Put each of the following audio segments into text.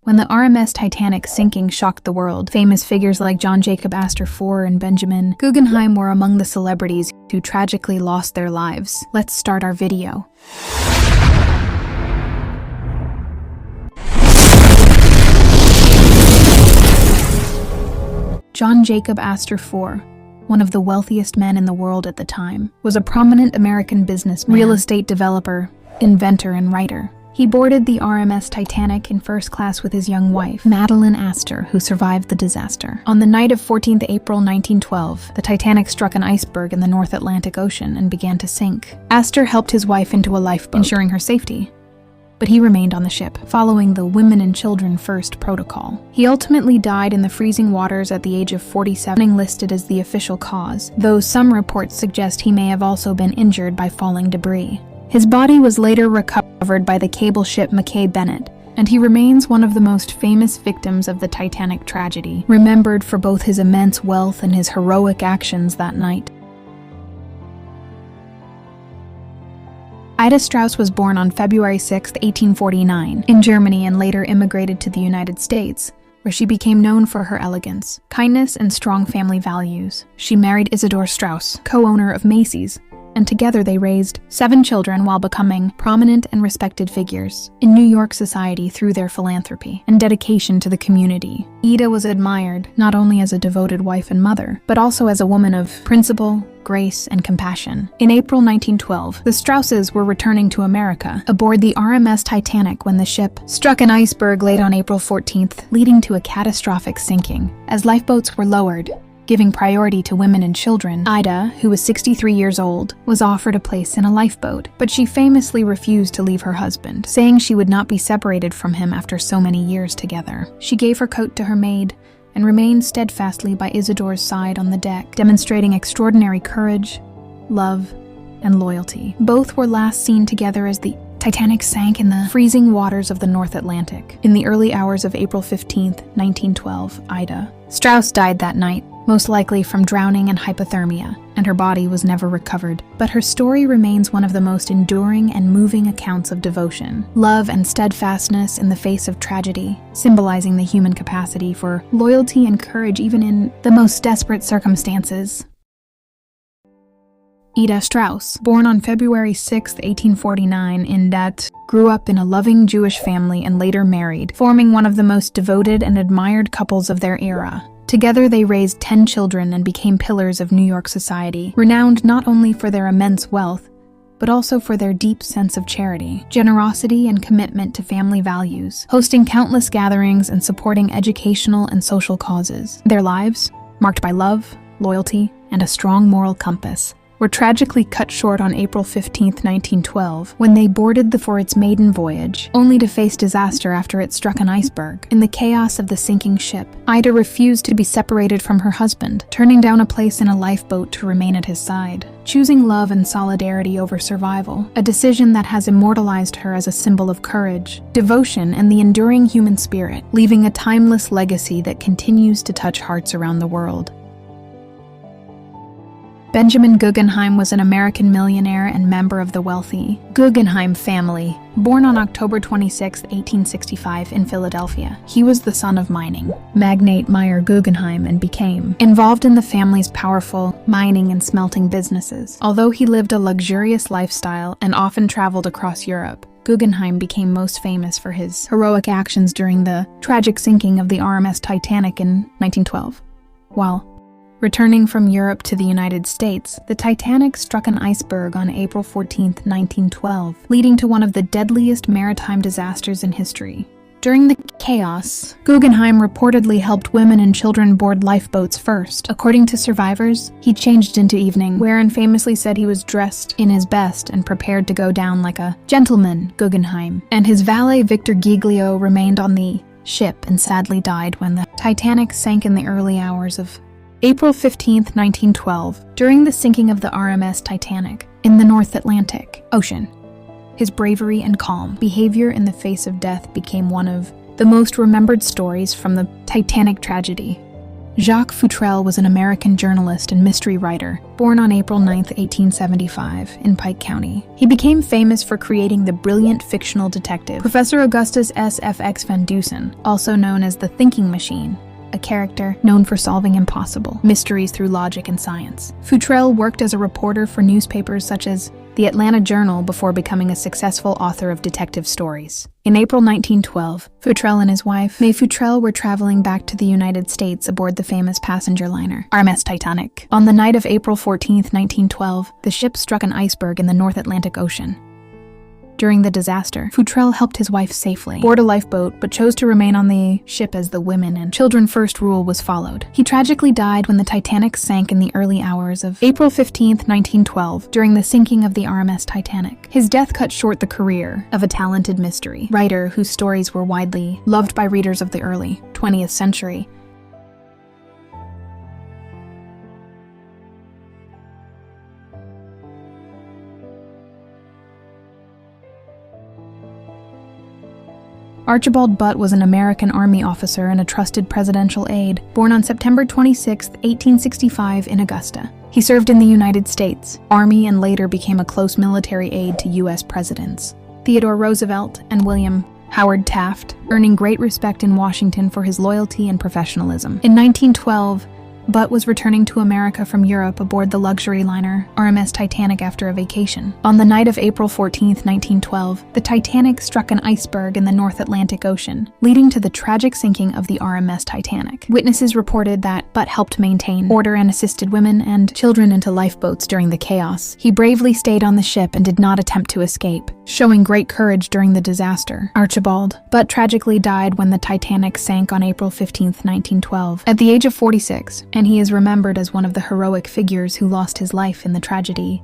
When the RMS Titanic sinking shocked the world, famous figures like John Jacob Astor IV and Benjamin Guggenheim were among the celebrities who tragically lost their lives. Let's start our video. John Jacob Astor IV, one of the wealthiest men in the world at the time, was a prominent American businessman, real estate developer, inventor, and writer. He boarded the RMS Titanic in first class with his young wife, Madeline Astor, who survived the disaster. On the night of 14th April 1912, the Titanic struck an iceberg in the North Atlantic Ocean and began to sink. Astor helped his wife into a lifeboat, ensuring her safety, but he remained on the ship, following the women and children first protocol. He ultimately died in the freezing waters at the age of 47, listed as the official cause, though some reports suggest he may have also been injured by falling debris. His body was later recovered by the cable ship Mackay Bennett, and he remains one of the most famous victims of the Titanic tragedy, remembered for both his immense wealth and his heroic actions that night. Isidor Straus was born on February 6, 1849, in Germany and later immigrated to the United States, where she became known for her elegance, kindness, and strong family values. She married Isidor Straus, co-owner of Macy's, and together they raised 7 children while becoming prominent and respected figures in New York society through their philanthropy and dedication to the community. Ida was admired not only as a devoted wife and mother, but also as a woman of principle, grace, and compassion. In April 1912, the Strauses were returning to America aboard the RMS Titanic when the ship struck an iceberg late on April 14th, leading to a catastrophic sinking. As lifeboats were lowered, giving priority to women and children, Ida, who was 63 years old, was offered a place in a lifeboat, but she famously refused to leave her husband, saying she would not be separated from him after so many years together. She gave her coat to her maid and remained steadfastly by Isidor's side on the deck, demonstrating extraordinary courage, love, and loyalty. Both were last seen together as the Titanic sank in the freezing waters of the North Atlantic. In the early hours of April 15, 1912, Ida Straus died that night, most likely from drowning and hypothermia, and her body was never recovered. But her story remains one of the most enduring and moving accounts of devotion, love, and steadfastness in the face of tragedy, symbolizing the human capacity for loyalty and courage even in the most desperate circumstances. Isidor Straus, born on February 6, 1849 in Dat, grew up in a loving Jewish family and later married, forming one of the most devoted and admired couples of their era. Together they raised 10 children and became pillars of New York society, renowned not only for their immense wealth, but also for their deep sense of charity, generosity, and commitment to family values, hosting countless gatherings and supporting educational and social causes. Their lives, marked by love, loyalty, and a strong moral compass, were tragically cut short on April 15, 1912, when they boarded for its maiden voyage, only to face disaster after it struck an iceberg. In the chaos of the sinking ship, Ida refused to be separated from her husband, turning down a place in a lifeboat to remain at his side, choosing love and solidarity over survival, a decision that has immortalized her as a symbol of courage, devotion, and the enduring human spirit, leaving a timeless legacy that continues to touch hearts around the world. Benjamin Guggenheim was an American millionaire and member of the wealthy Guggenheim family, born on October 26, 1865 in Philadelphia. He was the son of mining magnate Meyer Guggenheim and became involved in the family's powerful mining and smelting businesses. Although he lived a luxurious lifestyle and often traveled across Europe, Guggenheim became most famous for his heroic actions during the tragic sinking of the RMS Titanic in 1912. While returning from Europe to the United States, the Titanic struck an iceberg on April 14, 1912, leading to one of the deadliest maritime disasters in history. During the chaos, Guggenheim reportedly helped women and children board lifeboats first. According to survivors, he changed into evening wear and famously said he was dressed in his best and prepared to go down like a gentleman. Guggenheim and his valet Victor Giglio remained on the ship and sadly died when the Titanic sank in the early hours of April 15, 1912, during the sinking of the RMS Titanic in the North Atlantic Ocean. His bravery and calm behavior in the face of death became one of the most remembered stories from the Titanic tragedy. Jacques Futrelle was an American journalist and mystery writer, born on April 9, 1875, in Pike County. He became famous for creating the brilliant fictional detective, Professor Augustus S. F. X. Van Dusen, also known as the Thinking Machine, a character known for solving impossible mysteries through logic and science. Futrelle worked as a reporter for newspapers such as the Atlanta Journal before becoming a successful author of detective stories. In April 1912, Futrelle and his wife, May Futrelle, were traveling back to the United States aboard the famous passenger liner, RMS Titanic. On the night of April 14, 1912, the ship struck an iceberg in the North Atlantic Ocean. During the disaster, Futrelle helped his wife safely board a lifeboat, but chose to remain on the ship as the women and children first rule was followed. He tragically died when the Titanic sank in the early hours of April 15, 1912, during the sinking of the RMS Titanic. His death cut short the career of a talented mystery writer whose stories were widely loved by readers of the early 20th century. Archibald Butt was an American Army officer and a trusted presidential aide, born on September 26, 1865 in Augusta. He served in the United States Army and later became a close military aide to U.S. presidents Theodore Roosevelt and William Howard Taft, earning great respect in Washington for his loyalty and professionalism. In 1912, Butt was returning to America from Europe aboard the luxury liner RMS Titanic after a vacation. On the night of April 14, 1912, the Titanic struck an iceberg in the North Atlantic Ocean, leading to the tragic sinking of the RMS Titanic. Witnesses reported that Butt helped maintain order and assisted women and children into lifeboats during the chaos. He bravely stayed on the ship and did not attempt to escape, showing great courage during the disaster. Archibald Butt tragically died when the Titanic sank on April 15, 1912, at the age of 46. And he is remembered as one of the heroic figures who lost his life in the tragedy.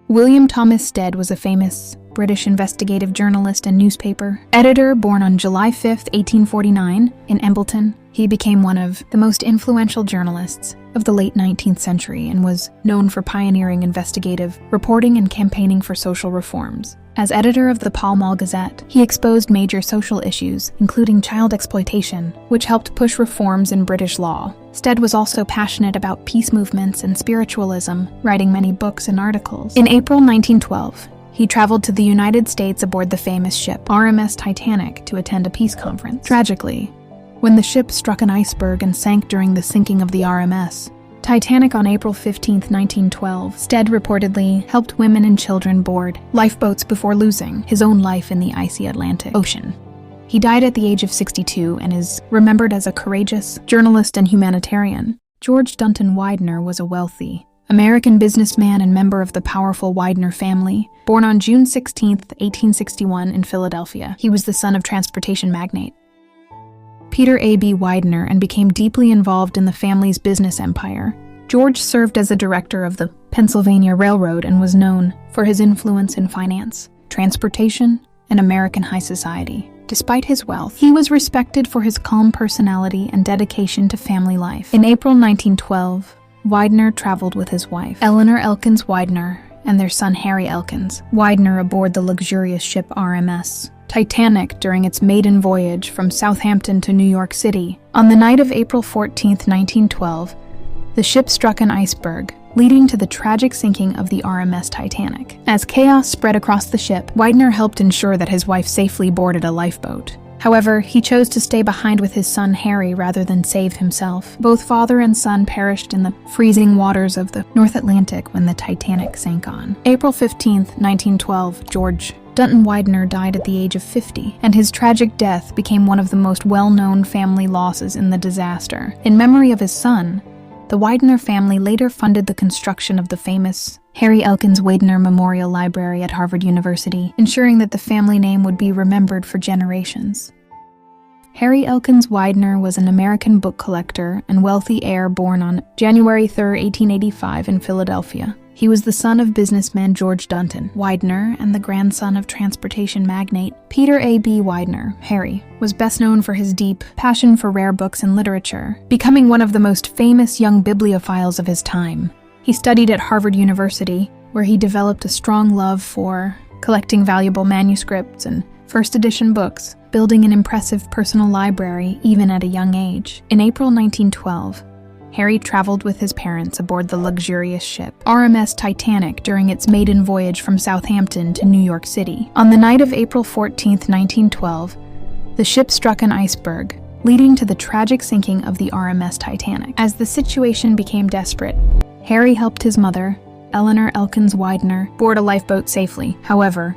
William Thomas Stead was a famous British investigative journalist and newspaper editor, born on July 5, 1849, in Embleton. He became one of the most influential journalists of the late 19th century and was known for pioneering investigative reporting and campaigning for social reforms. As editor of the Pall Mall Gazette, he exposed major social issues, including child exploitation, which helped push reforms in British law. Stead was also passionate about peace movements and spiritualism, writing many books and articles. In April 1912, he traveled to the United States aboard the famous ship RMS Titanic to attend a peace conference. Tragically, when the ship struck an iceberg and sank during the sinking of the RMS Titanic on April 15, 1912, Stead reportedly helped women and children board lifeboats before losing his own life in the icy Atlantic Ocean. He died at the age of 62 and is remembered as a courageous journalist and humanitarian. George Dunton Widener was a wealthy American businessman and member of the powerful Widener family, born on June 16, 1861 in Philadelphia. He was the son of transportation magnate Peter A.B. Widener and became deeply involved in the family's business empire. George served as a director of the Pennsylvania Railroad and was known for his influence in finance, transportation, and American high society. Despite his wealth, he was respected for his calm personality and dedication to family life. In April 1912, Widener traveled with his wife, Eleanor Elkins Widener, and their son Harry Elkins Widener aboard the luxurious ship RMS Titanic during its maiden voyage from Southampton to New York City. On the night of April 14, 1912, the ship struck an iceberg, leading to the tragic sinking of the RMS Titanic. As chaos spread across the ship, Widener helped ensure that his wife safely boarded a lifeboat. However, he chose to stay behind with his son Harry rather than save himself. Both father and son perished in the freezing waters of the North Atlantic when the Titanic sank on April 15, 1912, George Dunton Widener died at the age of 50, and his tragic death became one of the most well-known family losses in the disaster. In memory of his son, the Widener family later funded the construction of the famous Harry Elkins Widener Memorial Library at Harvard University, ensuring that the family name would be remembered for generations. Harry Elkins Widener was an American book collector and wealthy heir born on January 3, 1885 in Philadelphia. He was the son of businessman George Dunton Widener and the grandson of transportation magnate Peter A.B. Widener. Harry was best known for his deep passion for rare books and literature, becoming one of the most famous young bibliophiles of his time. He studied at Harvard University, where he developed a strong love for collecting valuable manuscripts and first edition books, building an impressive personal library even at a young age. In April 1912, Harry traveled with his parents aboard the luxurious ship RMS Titanic during its maiden voyage from Southampton to New York City. On the night of April 14, 1912, the ship struck an iceberg, leading to the tragic sinking of the RMS Titanic. As the situation became desperate, Harry helped his mother, Eleanor Elkins Widener, board a lifeboat safely. However,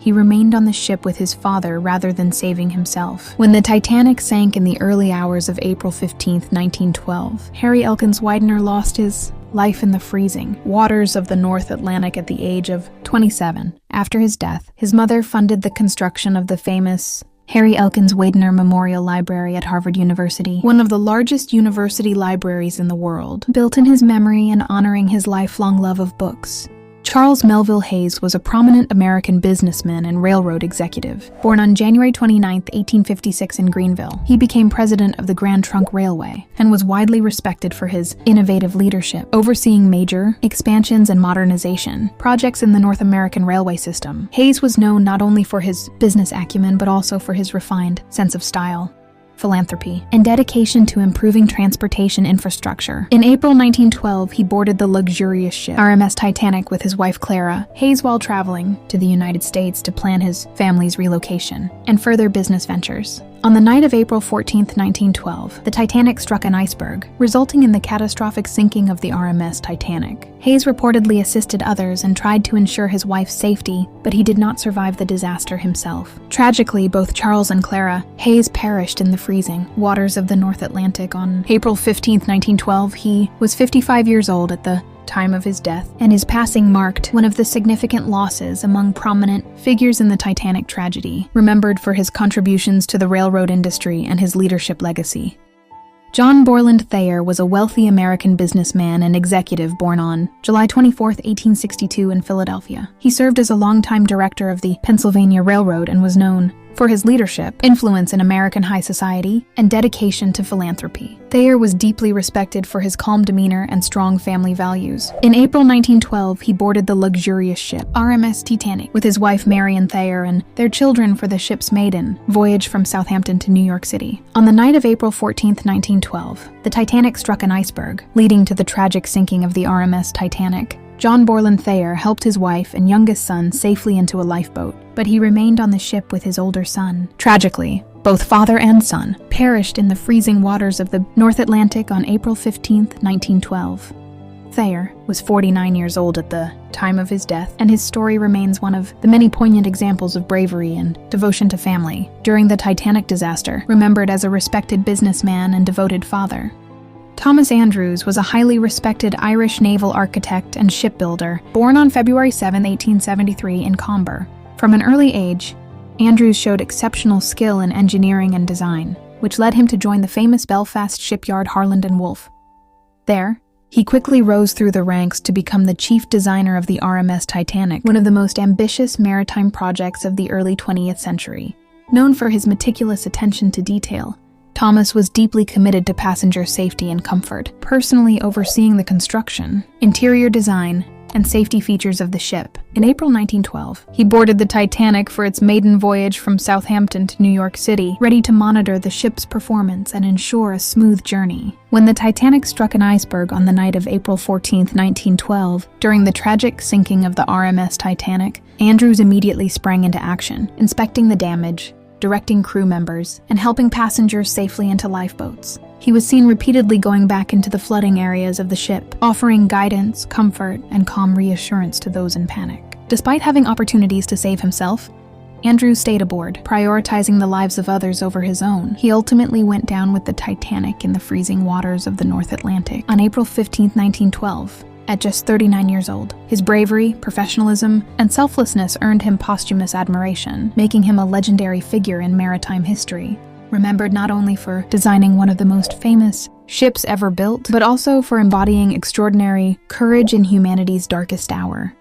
he remained on the ship with his father rather than saving himself. When the Titanic sank in the early hours of April 15, 1912, Harry Elkins Widener lost his life in the freezing waters of the North Atlantic at the age of 27. After his death, his mother funded the construction of the famous Harry Elkins Widener Memorial Library at Harvard University, one of the largest university libraries in the world, built in his memory and honoring his lifelong love of books. Charles Melville Hayes was a prominent American businessman and railroad executive. Born on January 29, 1856 in Greenville, he became president of the Grand Trunk Railway and was widely respected for his innovative leadership, overseeing major expansions and modernization projects in the North American railway system. Hayes was known not only for his business acumen but also for his refined sense of style, philanthropy, and dedication to improving transportation infrastructure. In April 1912, he boarded the luxurious ship RMS Titanic with his wife Clara. Hayes, while traveling to the United States to plan his family's relocation and further business ventures. On the night of April 14, 1912, the Titanic struck an iceberg, resulting in the catastrophic sinking of the RMS Titanic. Hayes reportedly assisted others and tried to ensure his wife's safety, but he did not survive the disaster himself. Tragically, both Charles and Clara Hayes perished in the freezing waters of the North Atlantic on April 15, 1912. He was 55 years old at the time of his death, and his passing marked one of the significant losses among prominent figures in the Titanic tragedy, remembered for his contributions to the railroad industry and his leadership legacy. John Borland Thayer was a wealthy American businessman and executive born on July 24, 1862 in Philadelphia. He served as a longtime director of the Pennsylvania Railroad and was known for his leadership, influence in American high society, and dedication to philanthropy. Thayer was deeply respected for his calm demeanor and strong family values. In April 1912, he boarded the luxurious ship RMS Titanic with his wife Marion Thayer and their children for the ship's maiden voyage from Southampton to New York City. On the night of April 14, 1912, the Titanic struck an iceberg, leading to the tragic sinking of the RMS Titanic. John Borland Thayer helped his wife and youngest son safely into a lifeboat, but he remained on the ship with his older son. Tragically, both father and son perished in the freezing waters of the North Atlantic on April 15, 1912. Thayer was 49 years old at the time of his death, and his story remains one of the many poignant examples of bravery and devotion to family during the Titanic disaster, remembered as a respected businessman and devoted father. Thomas Andrews was a highly respected Irish naval architect and shipbuilder, born on February 7, 1873 in Comber. From an early age, Andrews showed exceptional skill in engineering and design, which led him to join the famous Belfast shipyard Harland & Wolff. There, he quickly rose through the ranks to become the chief designer of the RMS Titanic, one of the most ambitious maritime projects of the early 20th century. Known for his meticulous attention to detail, Thomas was deeply committed to passenger safety and comfort, personally overseeing the construction, interior design, and safety features of the ship. In April 1912, he boarded the Titanic for its maiden voyage from Southampton to New York City, ready to monitor the ship's performance and ensure a smooth journey. When the Titanic struck an iceberg on the night of April 14, 1912, during the tragic sinking of the RMS Titanic, Andrews immediately sprang into action, inspecting the damage, directing crew members, and helping passengers safely into lifeboats. He was seen repeatedly going back into the flooding areas of the ship, offering guidance, comfort, and calm reassurance to those in panic. Despite having opportunities to save himself, Andrews stayed aboard, prioritizing the lives of others over his own. He ultimately went down with the Titanic in the freezing waters of the North Atlantic on April 15, 1912. At just 39 years old. His bravery, professionalism, and selflessness earned him posthumous admiration, making him a legendary figure in maritime history, remembered not only for designing one of the most famous ships ever built, but also for embodying extraordinary courage in humanity's darkest hour.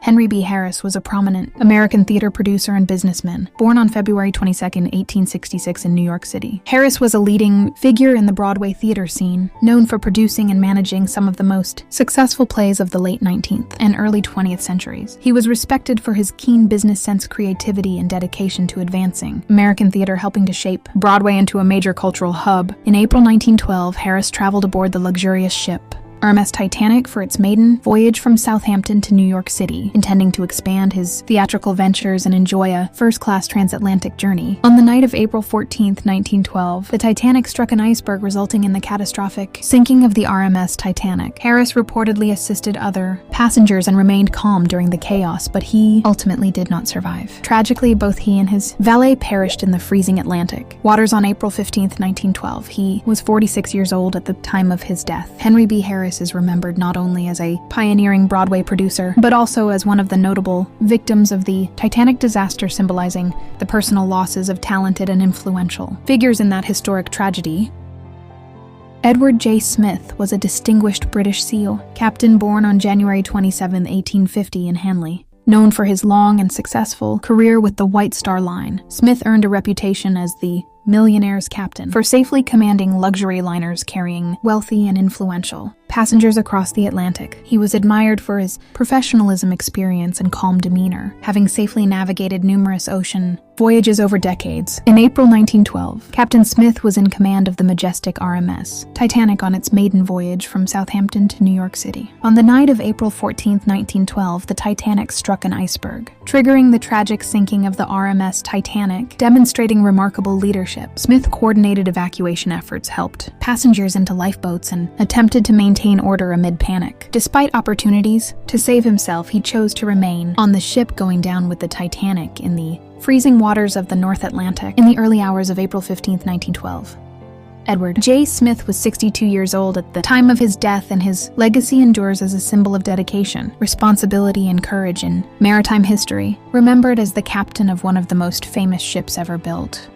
Henry B. Harris was a prominent American theater producer and businessman, born on February 22, 1866 in New York City. Harris was a leading figure in the Broadway theater scene, known for producing and managing some of the most successful plays of the late 19th and early 20th centuries. He was respected for his keen business sense, creativity, and dedication to advancing American theater, helping to shape Broadway into a major cultural hub. In April 1912, Harris traveled aboard the luxurious ship RMS Titanic for its maiden voyage from Southampton to New York City, intending to expand his theatrical ventures and enjoy a first-class transatlantic journey. On the night of April 14, 1912, the Titanic struck an iceberg, resulting in the catastrophic sinking of the RMS Titanic. Harris reportedly assisted other passengers and remained calm during the chaos, but he ultimately did not survive. Tragically, both he and his valet perished in the freezing Atlantic waters on April 15, 1912. He was 46 years old at the time of his death. Henry B. Harris is remembered not only as a pioneering Broadway producer, but also as one of the notable victims of the Titanic disaster, symbolizing the personal losses of talented and influential figures in that historic tragedy. Edward J. Smith was a distinguished British SEAL, captain born on January 27, 1850 in Hanley. Known for his long and successful career with the White Star Line, Smith earned a reputation as the millionaire's captain for safely commanding luxury liners carrying wealthy and influential passengers across the Atlantic. He was admired for his professionalism, experience, and calm demeanor, having safely navigated numerous ocean voyages over decades. In April 1912, Captain Smith was in command of the majestic RMS Titanic on its maiden voyage from Southampton to New York City. On the night of April 14, 1912, the Titanic struck an iceberg, triggering the tragic sinking of the RMS Titanic, demonstrating remarkable leadership. Smith coordinated evacuation efforts, helped passengers into lifeboats, and attempted to maintain order amid panic. Despite opportunities to save himself, he chose to remain on the ship, going down with the Titanic in the freezing waters of the North Atlantic in the early hours of April 15, 1912. Edward J. Smith was 62 years old at the time of his death, and his legacy endures as a symbol of dedication, responsibility, and courage in maritime history, remembered as the captain of one of the most famous ships ever built.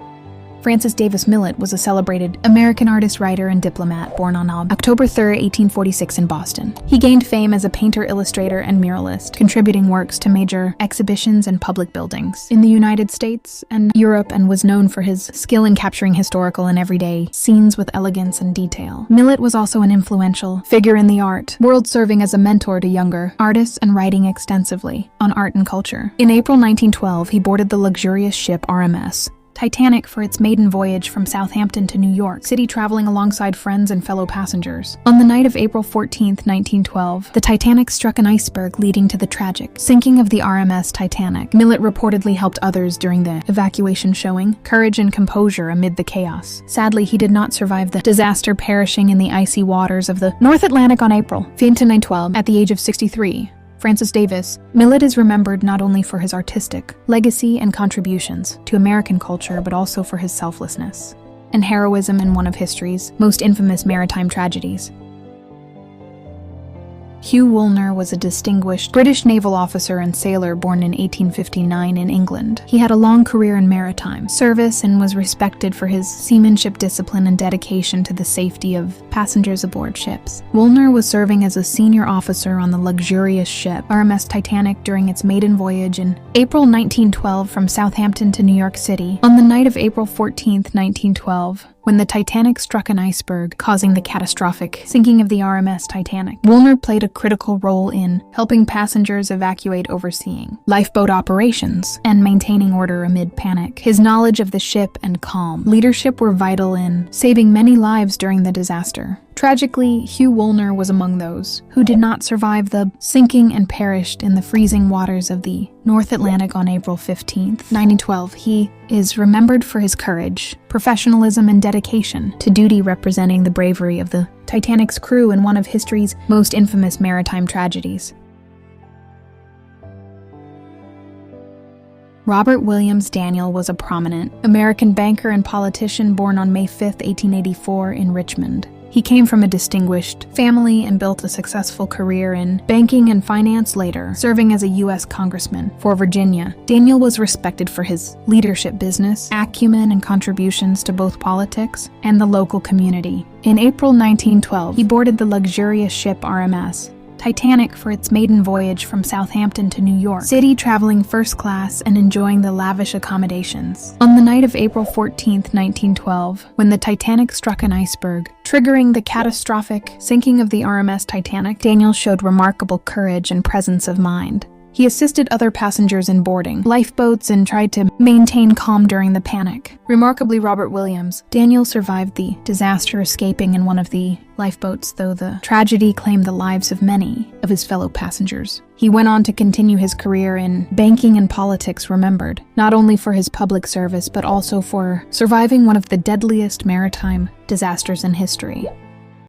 Francis Davis Millet was a celebrated American artist, writer, and diplomat born on October 3, 1846 in Boston. He gained fame as a painter, illustrator, and muralist, contributing works to major exhibitions and public buildings in the United States and Europe, and was known for his skill in capturing historical and everyday scenes with elegance and detail. Millet was also an influential figure in the art world, serving as a mentor to younger artists and writing extensively on art and culture. In April 1912, he boarded the luxurious ship RMS Titanic for its maiden voyage from Southampton to New York City, traveling alongside friends and fellow passengers. On the night of April 14, 1912, the Titanic struck an iceberg, leading to the tragic sinking of the RMS Titanic. Millet reportedly helped others during the evacuation, showing courage and composure amid the chaos. Sadly, he did not survive the disaster, perishing in the icy waters of the North Atlantic on April 15, 1912 at the age of 63. Francis Davis Millet is remembered not only for his artistic legacy and contributions to American culture, but also for his selflessness and heroism in one of history's most infamous maritime tragedies. Hugh Woolner was a distinguished British naval officer and sailor born in 1859 in England. He had a long career in maritime service and was respected for his seamanship discipline and dedication to the safety of passengers aboard ships. Woolner was serving as a senior officer on the luxurious ship RMS Titanic during its maiden voyage in April 1912 from Southampton to New York City. On the night of April 14, 1912, when the Titanic struck an iceberg, causing the catastrophic sinking of the RMS Titanic, Woolner played a critical role in helping passengers evacuate, overseeing lifeboat operations, and maintaining order amid panic. His knowledge of the ship and calm leadership were vital in saving many lives during the disaster. Tragically, Hugh Woolner was among those who did not survive the sinking and perished in the freezing waters of the North Atlantic on April 15, 1912. He is remembered for his courage, professionalism, and dedication to duty, representing the bravery of the Titanic's crew in one of history's most infamous maritime tragedies. Robert Williams Daniel was a prominent American banker and politician born on May 5, 1884 in Richmond. He came from a distinguished family and built a successful career in banking and finance, later serving as a U.S. congressman for Virginia. Daniel was respected for his leadership, business acumen, and contributions to both politics and the local community. In April 1912, he boarded the luxurious ship RMS Titanic for its maiden voyage from Southampton to New York City, traveling first class and enjoying the lavish accommodations. On the night of April 14, 1912, when the Titanic struck an iceberg, triggering the catastrophic sinking of the RMS Titanic, Daniel showed remarkable courage and presence of mind. He assisted other passengers in boarding lifeboats and tried to maintain calm during the panic. Remarkably, Robert Williams, Daniel survived the disaster, escaping in one of the lifeboats, though the tragedy claimed the lives of many of his fellow passengers. He went on to continue his career in banking and politics, remembered not only for his public service but also for surviving one of the deadliest maritime disasters in history.